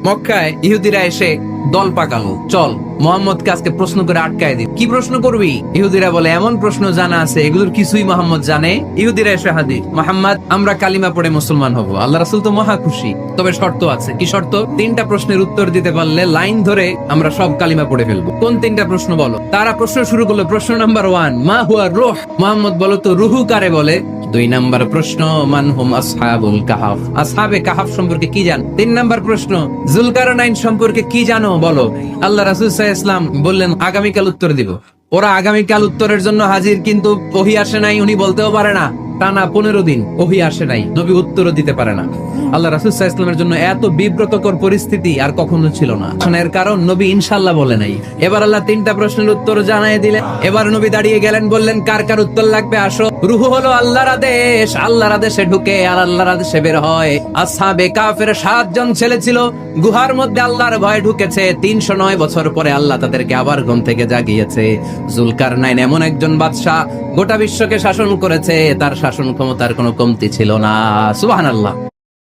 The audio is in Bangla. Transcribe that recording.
মক্কায় ইহুদিরা এসে দল পাকালো, চল মোহাম্মদকে আজকে প্রশ্ন করে আটকায় দিই। কি প্রশ্ন করবি? ইহুদিরা বলে এমন প্রশ্ন জানা আছে এগুলোর কিছুই মোহাম্মদ জানে। ইহুদিরা এসে হাজির, মোহাম্মদ আমরা কালিমা পড়ে মুসলমান হব। আল্লাহ রাসূল তো মহা খুশি, তবে শর্ত আছে। কি শর্ত? 3টা প্রশ্নের উত্তর দিতে পারলে লাইন ধরে আমরা সব কালিমা পড়ে ফেলবো। কোন 3টা প্রশ্ন বলো? তারা প্রশ্ন শুরু করলো। প্রশ্ন নাম্বার 1, মা হুয়া রূহ? মোহাম্মদ বলো তো রুহু কারে বলে? 2 নাম্বার প্রশ্ন, মান হুম আসহাবুল কাহাফ? আসহাবে কাহাফ সম্পর্কে কি জানো? 3 নাম্বার প্রশ্ন, যুলকারনাইন সম্পর্কে কি জানো বলো। আল্লাহ রাসূল সাল্লাল্লাহু আলাইহি ওয়াসাল্লাম বললেন আগামীকাল উত্তর দিব। ওরা আগামীকাল উত্তরের জন্য হাজির, কিন্তু ওহী আসে নাই, উনি বলতেও পারে না। টানা 15 দিন ওহী আসে নাই, নবী উত্তরও দিতে পারে না। আল্লাহ রাসূল সাল্লাল্লাহু আলাইহি ওয়াসাল্লামের জন্য এত বিব্রতকর পরিস্থিতি আর কখনো ছিল না। এর কারণ নবী ইনশাআল্লাহ বলে নাই। এবার আল্লাহ 3টা প্রশ্নের উত্তর জানায় দিলেন। এবার নবী দাঁড়িয়ে গেলেন, বললেন কার কার উত্তর লাগবে আসো। রূহ হলো আল্লাহর আদেশ, আল্লাহর আদেশে ঢুকে আর আল্লাহর আদেশে বের হয়। আসহাবে কাফের 7 জন ছেলে ছিল, গুহার মধ্যে আল্লাহর ভয়ে ঢুকেছে। 309 বছর পরে আল্লাহ তাদেরকে আবার ঘুম থেকে জাগিয়েছে। যুলকারনাইন এমন একজন বাদশা, গোটা বিশ্বকে শাসন করেছে, তার শাসন ক্ষমতার কোনো কমতি ছিল না। সুবহানাল্লাহ।